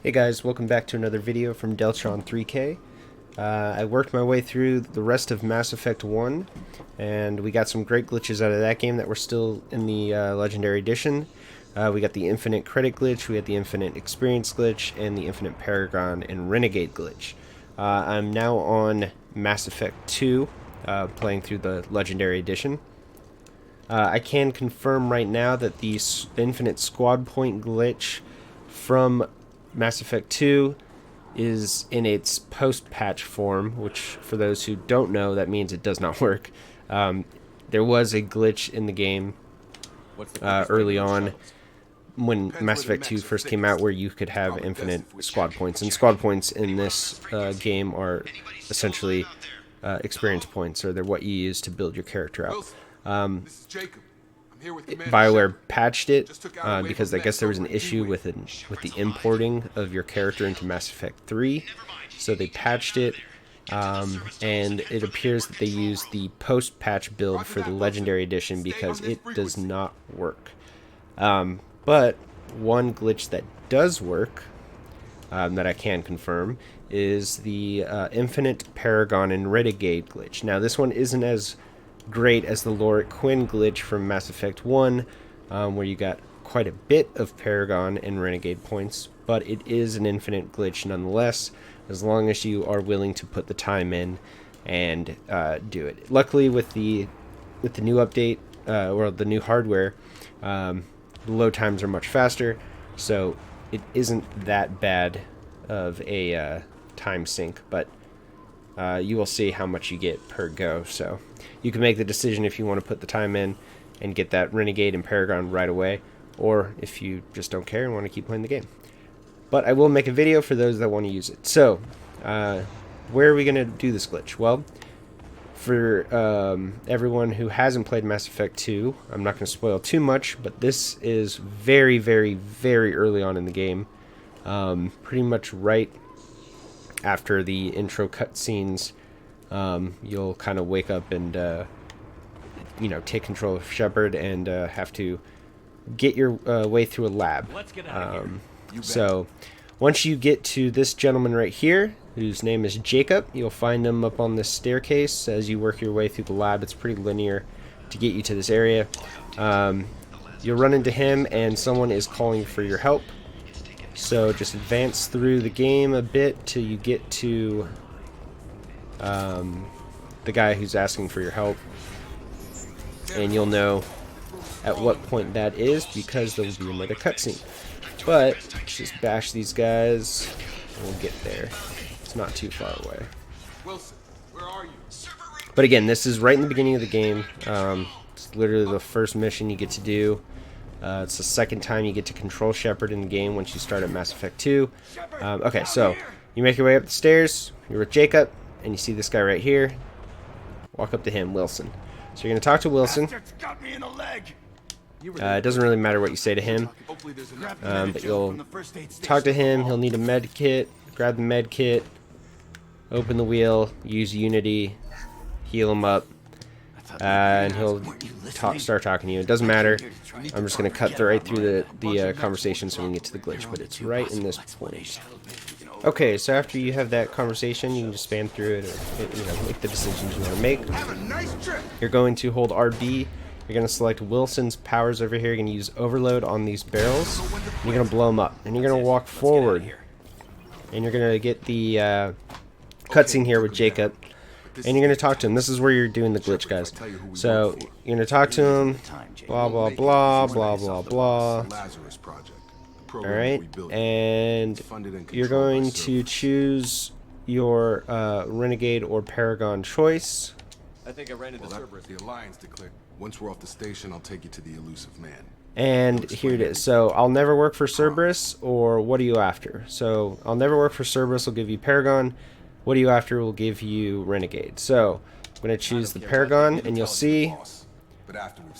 Hey guys, welcome back to another video from Deltron 3K. I worked my way through the rest of Mass Effect 1, and we got some great glitches out of that game that were still in the Legendary Edition. We got the Infinite Credit glitch, we had the Infinite Experience glitch, and the Infinite Paragon and Renegade glitch. I'm now on Mass Effect 2, playing through the Legendary Edition. I can confirm right now that the Infinite Squad Point glitch from Mass Effect 2 is in its post-patch form, which for those who don't know, that means it does not work. There was a glitch in the game early on when Mass Effect 2 first came out where you could have infinite squad points. And squad points in this game are essentially experience points, or they're what you use to build your character out. BioWare patched it because I guess there was an issue with the importing of your character into Mass Effect 3, so they patched it, and it appears that they used the post-patch build for the Legendary Edition because it does not work. But one glitch that does work, that I can confirm, is the Infinite Paragon and Renegade glitch. Now this one isn't as great as the Loric Quinn glitch from Mass Effect 1, where you got quite a bit of Paragon and Renegade points, but it is an infinite glitch nonetheless, as long as you are willing to put the time in and do it. Luckily, with the new update, or the new hardware, the load times are much faster, so it isn't that bad of a time sink, but you will see how much you get per go, so you can make the decision if you want to put the time in and get that Renegade and Paragon right away, or if you just don't care and want to keep playing the game. But I will make a video for those that want to use it. So, where are we going to do this glitch? Well, for everyone who hasn't played Mass Effect 2, I'm not going to spoil too much, but this is very, very, very early on in the game. Pretty much right after the intro cutscenes, you'll kind of wake up and take control of Shepard and have to get your way through a lab. So once you get to this gentleman right here, whose name is Jacob, you'll find him up on this staircase as you work your way through the lab. It's pretty linear to get you to this area. You'll run into him and someone is calling for your help. So just advance through the game a bit till you get to the guy who's asking for your help, and you'll know at what point that is because there will be another cutscene. But let's just bash these guys and we'll get there. It's not too far away. Wilson, where are you? But again, this is right in the beginning of the game. It's literally the first mission you get to do. It's the second time you get to control Shepard in the game once you start at Mass Effect 2. Okay, so you make your way up the stairs, you're with Jacob, and you see this guy right here. Walk up to him, Wilson. So you're going to talk to Wilson. It doesn't really matter what you say to him, but you'll talk to him. He'll need a med kit. Grab the med kit, open the wheel, use Unity, heal him up, and he'll start talking to you. It doesn't matter. I'm just going to cut right through the conversation so we can get to the glitch, but it's right in this point. Okay, so after you have that conversation, you can just spam through it, or make the decisions you want to make. You're going to hold RB. You're going to select Wilson's powers over here. You're going to use overload on these barrels. You're going to blow them up, and you're going to walk forward, and you're going to get the cutscene here with Jacob. And you're going to talk to him. This is where you're doing the glitch, guys. So you're going to talk to him, blah, blah, blah, blah, blah, blah. Alright, and you're going to choose your Renegade or Paragon choice. I think I ran into Cerberus. The Alliance declared. Once we're off the station, I'll take you to the elusive man. And here it is. So I'll never work for Cerberus, or what are you after? So I'll never work for Cerberus will give you Paragon. What are you after will give you Renegade. So I'm going to choose the Paragon, and you'll see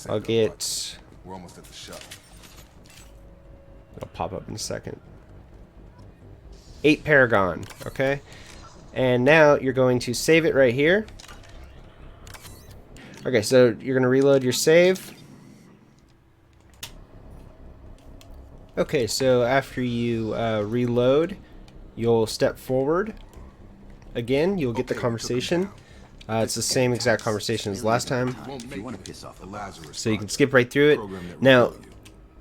I'll get... We're almost at the shuttle. It'll pop up in a second. 8 Paragon, okay? And now you're going to save it right here. Okay, so you're going to reload your save. Okay, so after you reload, you'll step forward. Again, you'll get the conversation. It's the same exact conversation as last time. So you can skip right through it. Now,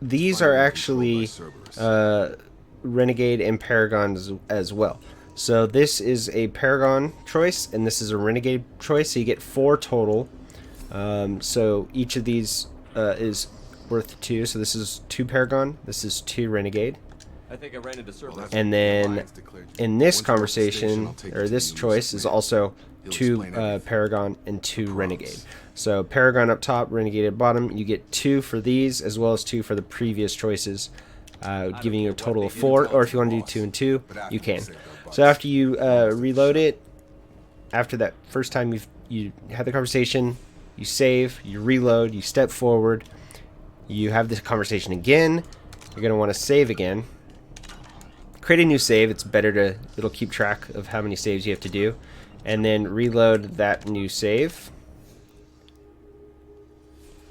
these are actually Renegade and Paragon as well. So this is a Paragon choice, and this is a Renegade choice. So you get 4 total. So each of these is worth 2. So this is 2 Paragon. This is 2 Renegade. I think I ran into Cerberus. And then in this conversation, or this choice, is also 2 Paragon and 2 Renegade. So Paragon up top, Renegade at bottom. You get 2 for these, as well as 2 for the previous choices, giving you a total of 4. Or if you want to do 2 and 2, you can. So after you reload it, after that first time you had the conversation, you save, you reload, you step forward, you have this conversation again. You're going to want to save again. Create a new save. It's better to, it'll keep track of how many saves you have to do. And then reload that new save.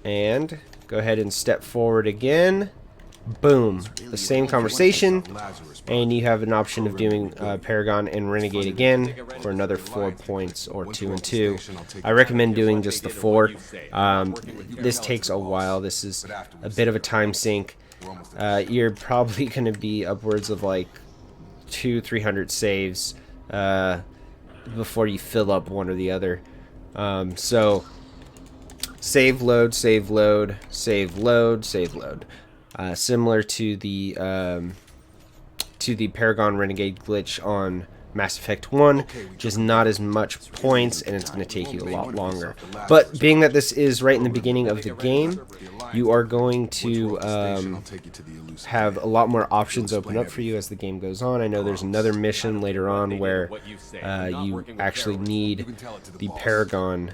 And go ahead and step forward again. Boom. The same conversation. And you have an option of doing Paragon and Renegade again for another 4 points, or 2 and 2. I recommend doing just the 4. This takes a while. This is a bit of a time sink. You're probably going to be upwards of like 200-300 saves before you fill up one or the other. So save, load, save, load, save, load, save, load. Similar to the Paragon Renegade glitch on Mass Effect 1, just not as much points, and it's going to take you a lot longer. But being that this is right in the beginning of the game, you are going to have a lot more options open up for you as the game goes on. I know there's another mission later on where you actually need the Paragon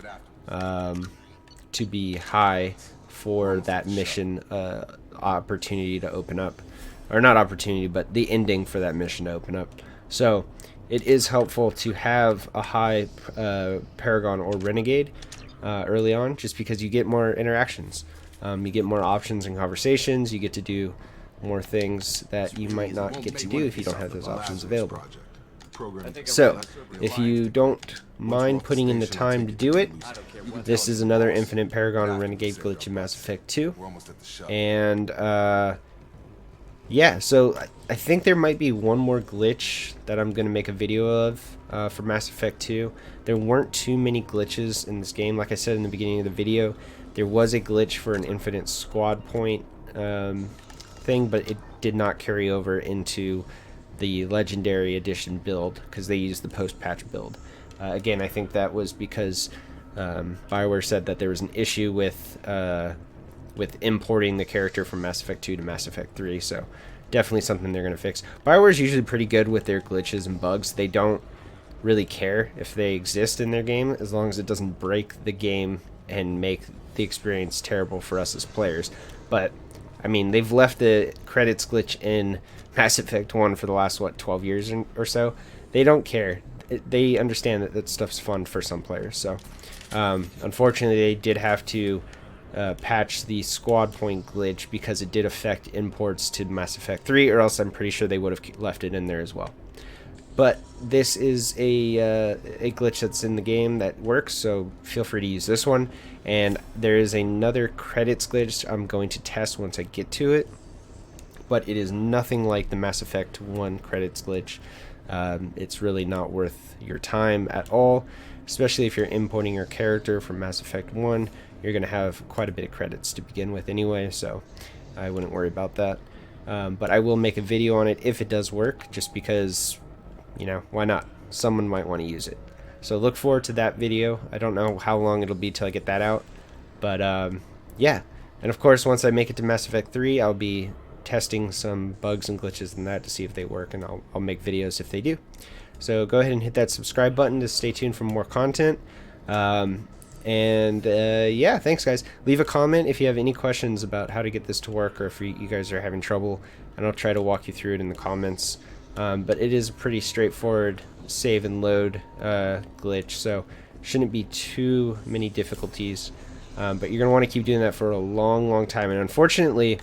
to be high for that mission opportunity to open up. Or not opportunity, but the ending for that mission to open up. So it is helpful to have a high Paragon or Renegade early on, just because you get more interactions. You get more options and conversations. You get to do more things that you might not get to do if you don't have those options available. So, if you don't mind putting in the time to do it, this is another Infinite Paragon and Renegade glitch in Mass Effect 2. And, yeah, so I think there might be one more glitch that I'm going to make a video of for Mass Effect 2. There weren't too many glitches in this game. Like I said in the beginning of the video, there was a glitch for an infinite squad point thing, but it did not carry over into the Legendary Edition build because they used the post-patch build. Again, I think that was because BioWare said that there was an issue with importing the character from Mass Effect 2 to Mass Effect 3, so definitely something they're going to fix. BioWare is usually pretty good with their glitches and bugs. They don't really care if they exist in their game as long as it doesn't break the game and make the experience terrible for us as players. But, I mean, they've left the credits glitch in Mass Effect 1 for the last, 12 years or so. They don't care. They understand that that stuff's fun for some players. So, unfortunately, they did have to patch the squad point glitch because it did affect imports to Mass Effect 3, or else I'm pretty sure they would have left it in there as well. But this is a glitch that's in the game that works, so feel free to use this one. And there is another credits glitch I'm going to test once I get to it, but it is nothing like the Mass Effect 1 credits glitch. It's really not worth your time at all, especially if you're importing your character from Mass Effect 1. You're going to have quite a bit of credits to begin with anyway, so I wouldn't worry about that. But I will make a video on it if it does work, just because, you know, why not? Someone might want to use it. So look forward to that video. I don't know how long it'll be till I get that out, but yeah. And of course, once I make it to Mass Effect 3, I'll be testing some bugs and glitches in that to see if they work, and I'll make videos if they do. So go ahead and hit that subscribe button to stay tuned for more content. Yeah, thanks guys. Leave a comment if you have any questions about how to get this to work, or if you guys are having trouble, and I'll try to walk you through it in the comments. But it is a pretty straightforward save and load glitch, so shouldn't be too many difficulties. But you're going to want to keep doing that for a long time, and unfortunately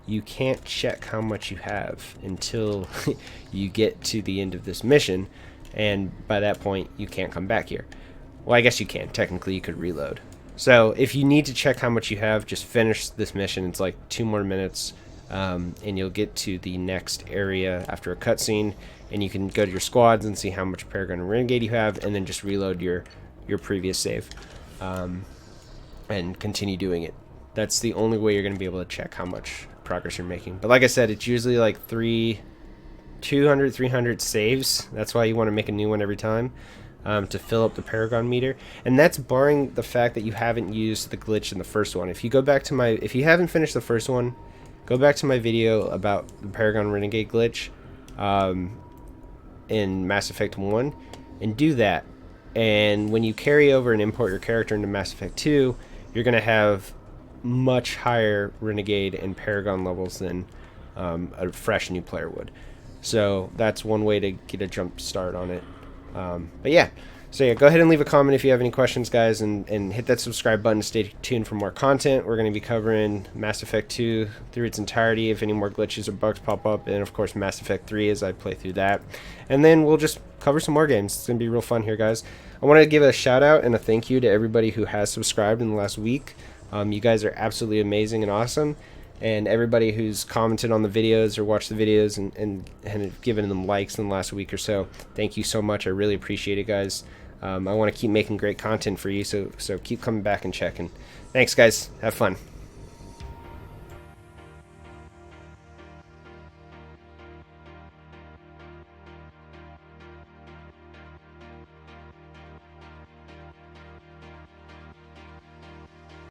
you can't check how much you have until you get to the end of this mission, and by that point you can't come back here. Well, I guess you can. Technically you could reload. So if you need to check how much you have, just finish this mission. It's like 2 more minutes, and you'll get to the next area after a cutscene, and you can go to your squads and see how much Paragon and Renegade you have, and then just reload your previous save, and continue doing it. That's the only way you're going to be able to check how much progress you're making. But like I said, it's usually like 200, 300 saves. That's why you want to make a new one every time, to fill up the Paragon meter. And that's barring the fact that you haven't used the glitch in the first one. If you go back to if you haven't finished the first one, go back to my video about the Paragon Renegade glitch in Mass Effect 1 and do that. And when you carry over and import your character into Mass Effect 2, you're going to have much higher Renegade and Paragon levels than a fresh new player would. So that's one way to get a jump start on it. But yeah, so yeah, go ahead and leave a comment if you have any questions, guys, and hit that subscribe button to stay tuned for more content. We're going to be covering Mass Effect 2 through its entirety if any more glitches or bugs pop up, and of course Mass Effect 3 as I play through that. And then we'll just cover some more games. It's going to be real fun here, guys. I want to give a shout out and a thank you to everybody who has subscribed in the last week. You guys are absolutely amazing and awesome. And everybody who's commented on the videos or watched the videos and have given them likes in the last week or so, thank you so much. I really appreciate it, guys. I want to keep making great content for you, so keep coming back and checking. Thanks, guys. Have fun.